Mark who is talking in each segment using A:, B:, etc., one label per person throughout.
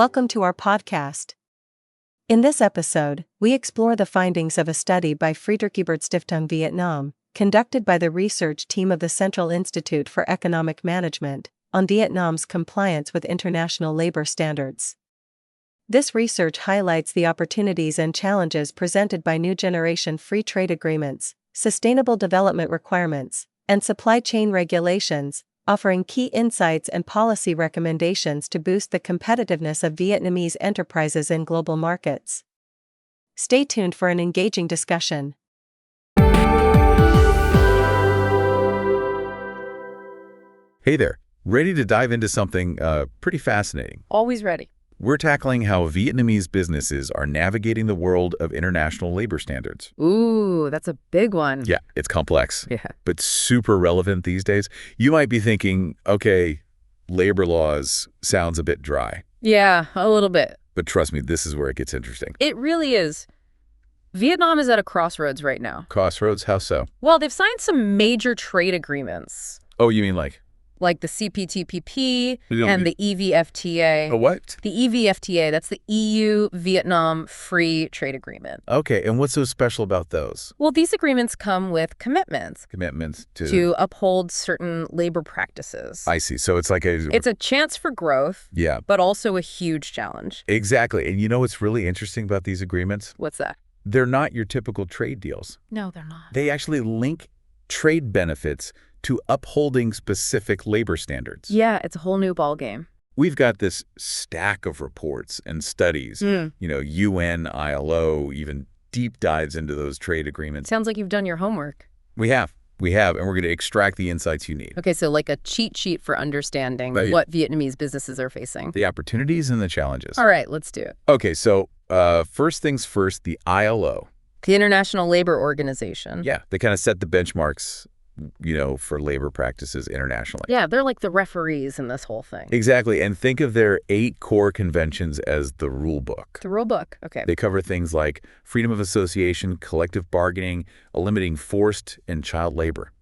A: Welcome to our podcast. In this episode, we explore the findings of a study by Stiftung Vietnam, conducted by the research team of the Central Institute for Economic Management, on Vietnam's compliance with international labor standards. This research highlights the opportunities and challenges presented by new generation free trade agreements, sustainable development requirements, and supply chain regulations, offering key insights and policy recommendations to boost the competitiveness of Vietnamese enterprises in global markets. Stay tuned for an engaging discussion.
B: Hey there, ready to dive into something pretty fascinating?
C: Always ready.
B: We're tackling how Vietnamese businesses are navigating the world of international labor standards.
C: Ooh, that's a big one.
B: Yeah, it's complex,
C: Yeah.
B: but super relevant these days. You might be thinking, okay, labor laws sounds a bit dry.
C: Yeah, a little bit.
B: But trust me, this is where it gets interesting.
C: It really is. Vietnam is at a crossroads right now.
B: Crossroads, how so?
C: Well, they've signed some major trade agreements,
B: Oh, you mean like
C: like the CPTPP
B: You don't
C: and
B: mean-
C: the EVFTA.
B: a what?
C: The EVFTA, that's the EU-Vietnam Free Trade Agreement.
B: Okay, and what's so special about those?
C: Well, these agreements come with commitments
B: Commitments
C: to uphold certain labor practices.
B: I see, so it's like a...
C: It's a chance for growth,
B: Yeah,
C: but also a huge challenge.
B: exactly. And you know what's really interesting about these agreements?
C: What's that?
B: They're not your typical trade deals.
C: No, they're not.
B: They actually link trade benefits to upholding specific labor standards.
C: Yeah, it's a whole new ballgame.
B: We've got this stack of reports and studies, UN, ILO, even deep dives into those trade agreements.
C: Sounds like you've done your homework.
B: We have, and we're going to extract the insights you need.
C: Okay, so like a cheat sheet for understanding
B: Right.
C: what Vietnamese businesses are facing.
B: The opportunities and the challenges.
C: All right, let's do it.
B: Okay, so first things first, the ILO.
C: The International Labor Organization.
B: Yeah, they kind of set the benchmarks, for labor practices internationally.
C: Yeah, they're like the referees in this whole thing.
B: Exactly, and think of their 8 core conventions as the rule book.
C: The rule book. Okay.
B: They cover things like freedom of association, collective bargaining, limiting forced and child labor.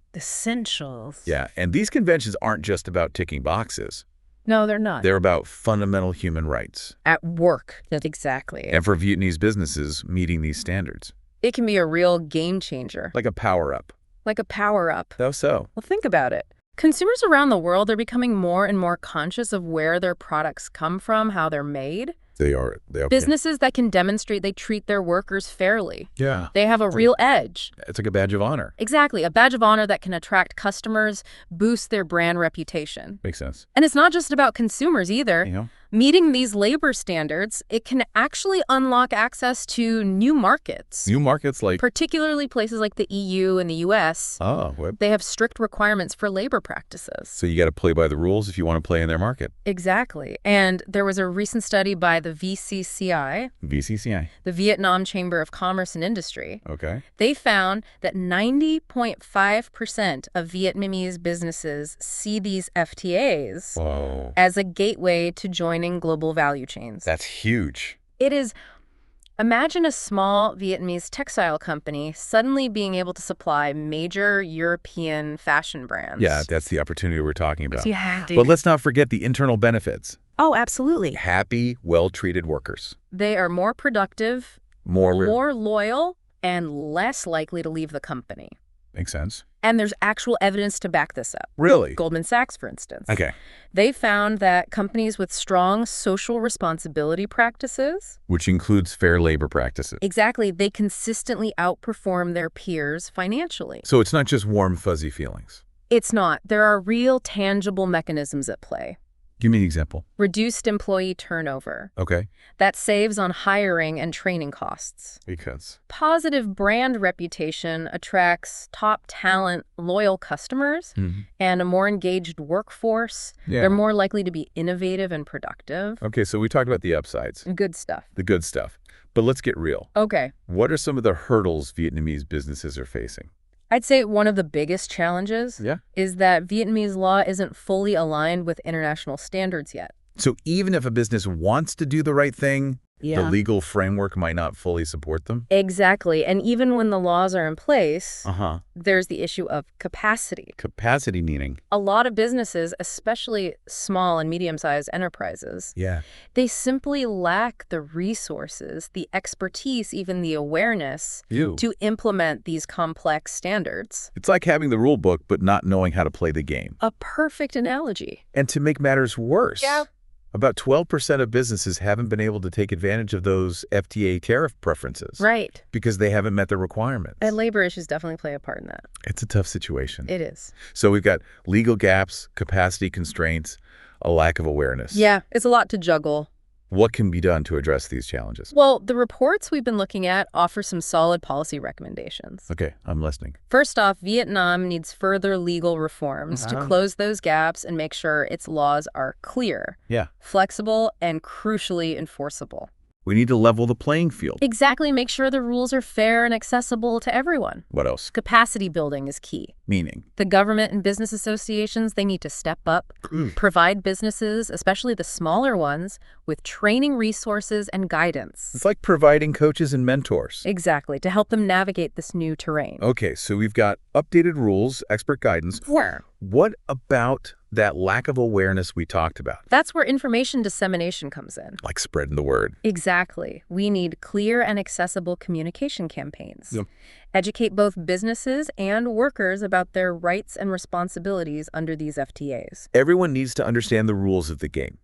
C: Essentials.
B: Yeah, and these conventions aren't just about ticking boxes.
C: No, they're not.
B: They're about fundamental human rights.
C: At work. That's exactly.
B: And for Vietnamese businesses, meeting these standards.
C: It can be a real game changer.
B: Like a power-up.
C: Like a power-up.
B: How so?
C: Well, think about it. Consumers around the world are becoming more and more conscious of where their products come from, how they're made.
B: They are.
C: Businesses that can demonstrate they treat their workers fairly.
B: Yeah.
C: They have a real edge.
B: It's like a badge of honor.
C: Exactly. A badge of honor that can attract customers, boost their brand reputation.
B: Makes sense.
C: And it's not just about consumers either. Meeting these labor standards, it can actually unlock access to new markets.
B: New markets like...
C: Particularly places like the EU and the US.
B: Oh, what?
C: They have strict requirements for labor practices.
B: So you got to play by the rules if you want to play in their market.
C: Exactly. And there was a recent study by the VCCI,
B: VCCI.
C: the Vietnam Chamber of Commerce and Industry.
B: Okay.
C: They found that 90.5% of Vietnamese businesses see these FTAs
B: Whoa.
C: as a gateway to joining global value chains.
B: That's huge.
C: It is. Imagine a small Vietnamese textile company suddenly being able to supply major European fashion brands.
B: Yeah, that's the opportunity we're talking about.
C: Yeah.
B: But let's not forget the internal benefits.
C: Oh, absolutely.
B: Happy, well-treated workers.
C: They are more productive,
B: More
C: loyal, and less likely to leave the company.
B: Makes sense.
C: And there's actual evidence to back this up.
B: Really?
C: Goldman Sachs, for instance.
B: Okay.
C: They found that companies with strong social responsibility practices,
B: Which includes fair labor practices.
C: exactly, they consistently outperform their peers financially.
B: So it's not just warm, fuzzy feelings.
C: It's not. There are real, tangible mechanisms at play.
B: Give me an example.
C: Reduced employee turnover.
B: Okay.
C: That saves on hiring and training costs.
B: Because.
C: Positive brand reputation attracts top talent, loyal customers, and a more engaged workforce.
B: Yeah.
C: They're more likely to be innovative and productive.
B: Okay, so we talked about the upsides,
C: Good stuff.
B: the good stuff. But let's get real.
C: Okay.
B: What are some of the hurdles Vietnamese businesses are facing?
C: I'd say one of the biggest challenges is that Vietnamese law isn't fully aligned with international standards yet.
B: So even if a business wants to do the right thing, The legal framework might not fully support them?
C: Exactly. And even when the laws are in place,
B: Uh-huh.
C: there's the issue of capacity.
B: Capacity meaning?
C: A lot of businesses, especially small and medium-sized enterprises,
B: Yeah.
C: they simply lack the resources, the expertise, even the awareness
B: Ew.
C: to implement these complex standards.
B: It's like having the rule book but not knowing how to play the game.
C: A perfect analogy.
B: And to make matters worse,
C: Yeah.
B: about 12% of businesses haven't been able to take advantage of those FTA tariff preferences.
C: Right.
B: Because they haven't met the requirements.
C: And labor issues definitely play a part in that.
B: It's a tough situation.
C: It is.
B: So we've got legal gaps, capacity constraints, a lack of awareness.
C: Yeah, it's a lot to juggle.
B: What can be done to address these challenges?
C: Well, the reports we've been looking at offer some solid policy recommendations.
B: Okay, I'm listening.
C: First off, Vietnam needs further legal reforms to close those gaps and make sure its laws are clear, flexible, and crucially enforceable.
B: We need to level the playing field.
C: Exactly. Make sure the rules are fair and accessible to everyone.
B: What else?
C: Capacity building is key.
B: Meaning?
C: The government and business associations, they need to step up, provide businesses, especially the smaller ones, with training resources and guidance.
B: It's like providing coaches and mentors.
C: Exactly, to help them navigate this new terrain.
B: Okay, so we've got updated rules, expert guidance. What about that lack of awareness we talked about?
C: That's where information dissemination comes in.
B: Like spreading the word.
C: Exactly. We need clear and accessible communication campaigns. Educate both businesses and workers about their rights and responsibilities under these FTAs.
B: Everyone needs to understand the rules of the game.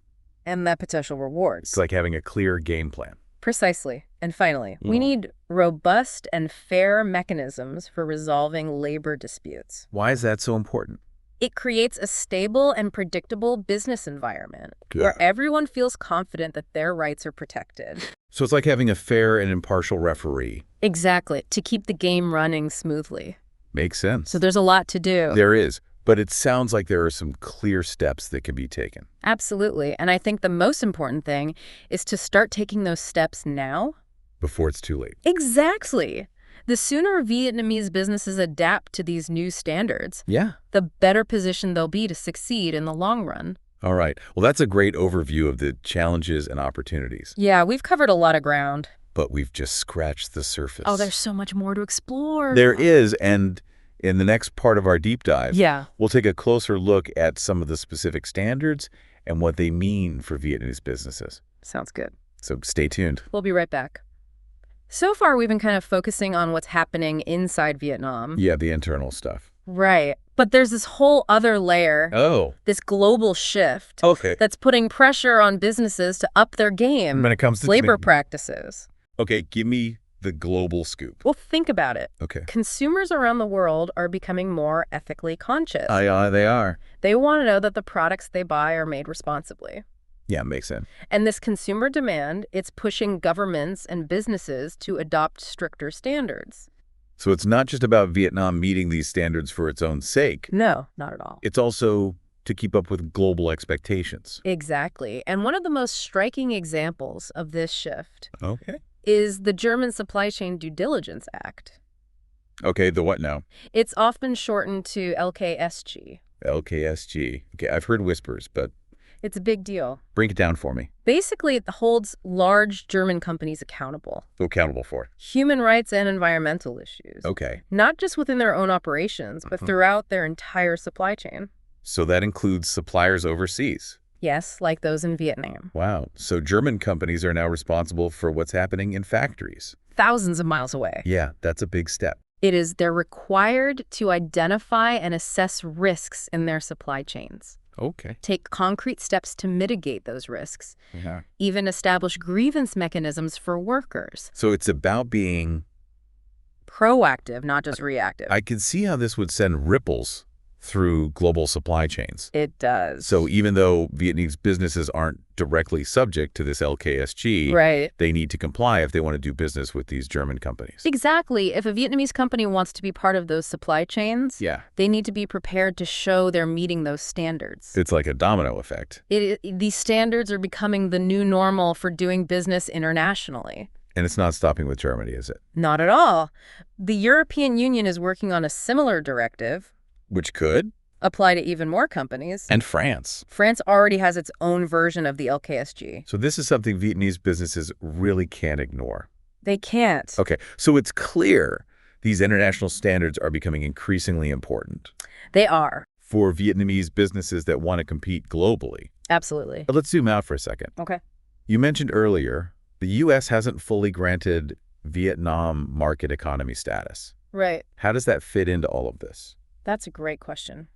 C: And the potential rewards.
B: It's like having a clear game plan.
C: Precisely. And finally, we need robust and fair mechanisms for resolving labor disputes.
B: Why is that so important?
C: It creates a stable and predictable business environment where everyone feels confident that their rights are protected.
B: So it's like having a fair and impartial referee.
C: Exactly, to keep the game running smoothly.
B: Makes sense.
C: So there's a lot to do.
B: There is, but it sounds like there are some clear steps that can be taken.
C: Absolutely, and I think the most important thing is to start taking those steps now.
B: Before it's too late.
C: Exactly. The sooner Vietnamese businesses adapt to these new standards, the better position they'll be to succeed in the long run.
B: All right. Well, that's a great overview of the challenges and opportunities.
C: Yeah, we've covered a lot of ground.
B: But we've just scratched the surface.
C: Oh, there's so much more to explore.
B: There is, and in the next part of our deep dive, we'll take a closer look at some of the specific standards and what they mean for Vietnamese businesses.
C: Sounds good.
B: So stay tuned.
C: We'll be right back. So far, we've been kind of focusing on what's happening inside Vietnam.
B: Yeah, the internal stuff.
C: Right. But there's this whole other layer, this global shift that's putting pressure on businesses to up their game
B: when it comes to
C: labor practices.
B: Okay, give me the global scoop.
C: Well, think about it.
B: Okay.
C: Consumers around the world are becoming more ethically conscious.
B: They are.
C: They want to know that the products they buy are made responsibly.
B: Yeah, makes sense.
C: And this consumer demand, it's pushing governments and businesses to adopt stricter standards.
B: So it's not just about Vietnam meeting these standards for its own sake.
C: No, not at all.
B: It's also to keep up with global expectations.
C: Exactly. And one of the most striking examples of this shift
B: is
C: the German Supply Chain Due Diligence Act.
B: Okay, the what now?
C: It's often shortened to LKSG.
B: LKSG. Okay, I've heard whispers, but
C: it's a big deal.
B: Break it down for me.
C: Basically, it holds large German companies accountable.
B: Accountable for?
C: Human rights and environmental issues.
B: Okay.
C: Not just within their own operations, but throughout their entire supply chain.
B: So that includes suppliers overseas?
C: Yes, like those in Vietnam.
B: Wow. So German companies are now responsible for what's happening in factories.
C: Thousands of miles away.
B: Yeah, that's a big step.
C: They're required to identify and assess risks in their supply chains.
B: Okay.
C: Take concrete steps to mitigate those risks. Even establish grievance mechanisms for workers.
B: So it's about being
C: proactive, not just reactive.
B: I can see how this would send ripples through global supply chains.
C: It does.
B: So even though Vietnamese businesses aren't directly subject to this LKSG, they need to comply if they want to do business with these German companies.
C: Exactly. If a Vietnamese company wants to be part of those supply chains, they need to be prepared to show they're meeting those standards.
B: It's like a domino effect.
C: These standards are becoming the new normal for doing business internationally.
B: And it's not stopping with Germany, is it?
C: Not at all. The European Union is working on a similar directive.
B: Which could?
C: apply to even more companies.
B: And France.
C: France already has its own version of the LKSG.
B: So this is something Vietnamese businesses really can't ignore.
C: They can't.
B: Okay, so it's clear these international standards are becoming increasingly important.
C: They are.
B: For Vietnamese businesses that want to compete globally.
C: Absolutely.
B: But let's zoom out for a second.
C: Okay.
B: You mentioned earlier the U.S. hasn't fully granted Vietnam market economy status.
C: Right.
B: How does that fit into all of this?
C: That's a great question.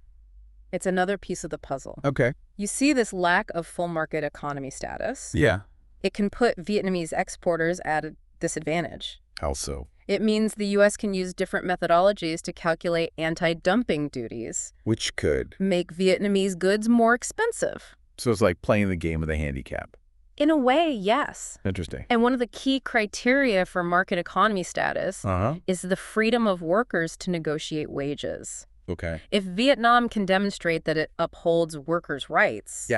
C: It's another piece of the puzzle.
B: Okay.
C: You see this lack of full market economy status.
B: Yeah.
C: It can put Vietnamese exporters at a disadvantage.
B: How so?
C: It means the U.S. can use different methodologies to calculate anti-dumping duties.
B: Which could
C: make Vietnamese goods more expensive.
B: So it's like playing the game of the handicap.
C: In a way, yes.
B: Interesting.
C: And one of the key criteria for market economy status is the freedom of workers to negotiate wages.
B: Okay.
C: If Vietnam can demonstrate that it upholds workers' rights,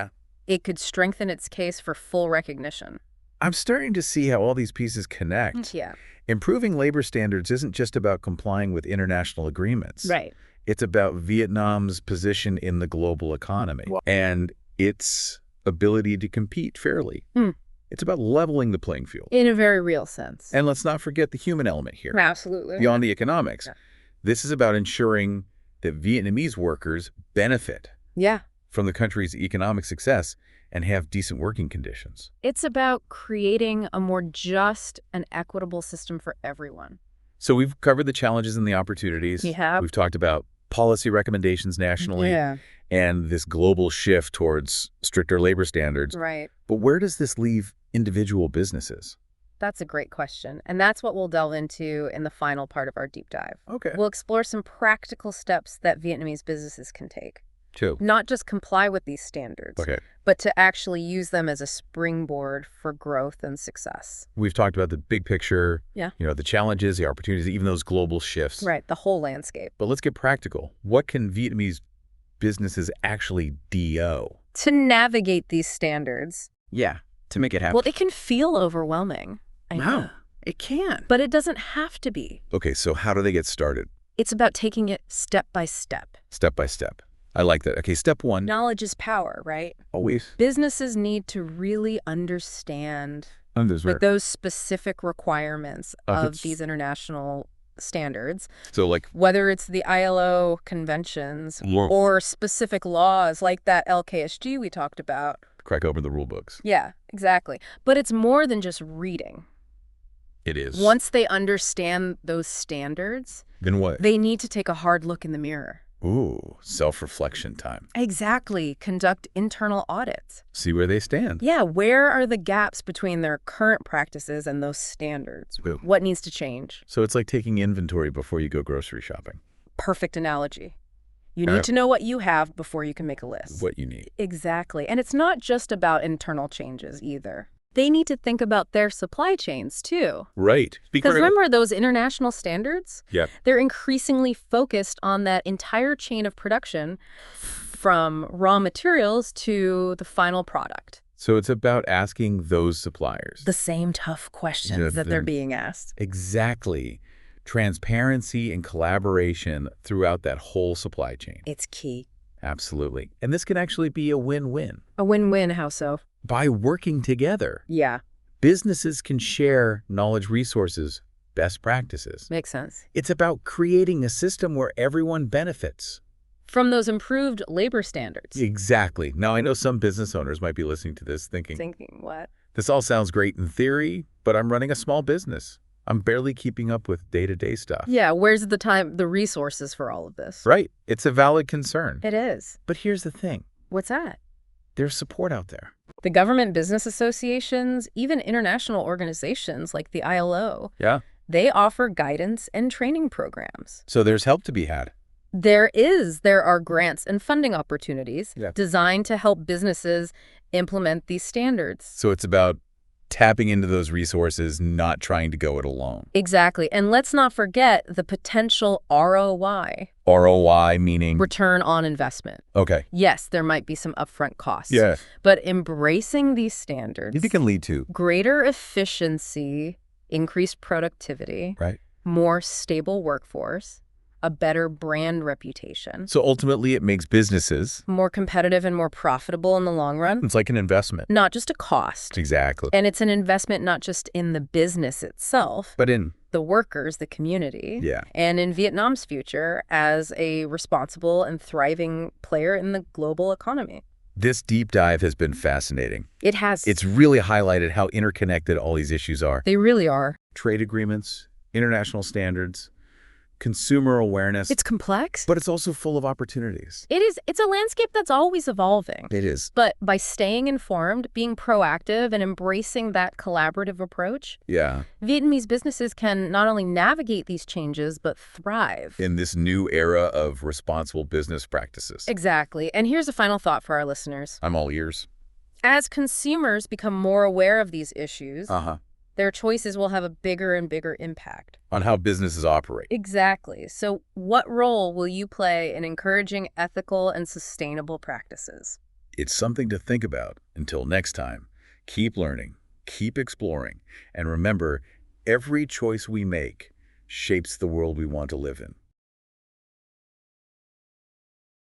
C: it could strengthen its case for full recognition.
B: I'm starting to see how all these pieces connect.
C: Yeah.
B: Improving labor standards isn't just about complying with international agreements.
C: Right.
B: It's about Vietnam's position in the global economy and its ability to compete fairly. It's about leveling the playing field.
C: In a very real sense.
B: And let's not forget the human element here.
C: Absolutely.
B: Beyond the economics. Yeah. This is about ensuring that Vietnamese workers benefit from the country's economic success and have decent working conditions.
C: It's about creating a more just and equitable system for everyone.
B: So we've covered the challenges and the opportunities.
C: We have.
B: We've talked about policy recommendations nationally and this global shift towards stricter labor standards.
C: Right.
B: But where does this leave individual businesses?
C: That's a great question. And that's what we'll delve into in the final part of our deep dive.
B: Okay.
C: We'll explore some practical steps that Vietnamese businesses can take.
B: To
C: not just comply with these standards, but to actually use them as a springboard for growth and success.
B: We've talked about the big picture, the challenges, the opportunities, even those global shifts.
C: Right, the whole landscape.
B: But let's get practical. What can Vietnamese businesses actually do?
C: To navigate these standards.
B: Yeah, to make it happen.
C: Well, it can feel overwhelming.
B: No, it can.
C: But it doesn't have to be.
B: Okay, so how do they get started?
C: It's about taking it step by step.
B: Step by step. I like that. Okay, step one.
C: Knowledge is power, right?
B: Always.
C: Businesses need to really understand like those specific requirements of these international standards.
B: So like
C: whether it's the ILO conventions or specific laws like that LKSG we talked about.
B: Crack open the rule books.
C: Yeah, exactly. But it's more than just reading.
B: It is.
C: Once they understand those standards,
B: then what?
C: They need to take a hard look in the mirror.
B: Ooh, self-reflection time.
C: Exactly. Conduct internal audits.
B: See where they stand.
C: Yeah, where are the gaps between their current practices and those standards?
B: Ooh.
C: What needs to change?
B: So it's like taking inventory before you go grocery shopping.
C: Perfect analogy. You need to know what you have before you can make a list.
B: What you need.
C: Exactly. And it's not just about internal changes either. They need to think about their supply chains, too.
B: Right.
C: Because remember those international standards?
B: Yeah.
C: They're increasingly focused on that entire chain of production from raw materials to the final product.
B: So it's about asking those suppliers.
C: The same tough questions that they're being asked.
B: Exactly. Transparency and collaboration throughout that whole supply chain.
C: It's key.
B: Absolutely. And this can actually be a win-win.
C: A win-win, how so?
B: By working together.
C: Yeah.
B: Businesses can share knowledge resources, best practices.
C: Makes sense.
B: It's about creating a system where everyone benefits.
C: From those improved labor standards.
B: Exactly. Now, I know some business owners might be listening to this thinking,
C: what?
B: This all sounds great in theory, but I'm running a small business. I'm barely keeping up with day-to-day stuff.
C: Yeah, where's the time, the resources for all of this?
B: Right. It's a valid concern.
C: It is.
B: But here's the thing.
C: What's that?
B: There's support out there.
C: The government business associations, even international organizations like the ILO, they offer guidance and training programs.
B: So there's help to be had.
C: There are grants and funding opportunities designed to help businesses implement these standards.
B: So it's about tapping into those resources, not trying to go it alone.
C: Exactly. And let's not forget the potential ROI.
B: ROI meaning?
C: Return on investment.
B: Okay.
C: Yes, there might be some upfront costs.
B: Yeah.
C: But embracing these standards
B: It can lead to
C: greater efficiency, increased productivity,
B: right,
C: more stable workforce, a better brand reputation.
B: So ultimately, it makes businesses
C: more competitive and more profitable in the long run.
B: It's like an investment.
C: Not just a cost.
B: Exactly.
C: And it's an investment not just in the business itself,
B: But in
C: the workers, the community,
B: Yeah.
C: and in Vietnam's future as a responsible and thriving player in the global economy.
B: This deep dive has been fascinating.
C: It has.
B: It's really highlighted how interconnected all these issues are.
C: They really are.
B: Trade agreements, international standards, consumer awareness.
C: It's complex.
B: But it's also full of opportunities.
C: It is. It's a landscape that's always evolving.
B: It is.
C: But by staying informed, being proactive, and embracing that collaborative approach,
B: Yeah.
C: Vietnamese businesses can not only navigate these changes, but thrive.
B: In this new era of responsible business practices.
C: Exactly. And here's a final thought for our listeners.
B: I'm all ears.
C: As consumers become more aware of these issues, their choices will have a bigger and bigger impact
B: on how businesses operate.
C: Exactly. So what role will you play in encouraging ethical and sustainable practices?
B: It's something to think about. Until next time, keep learning, keep exploring, and remember, every choice we make shapes the world we want to live in.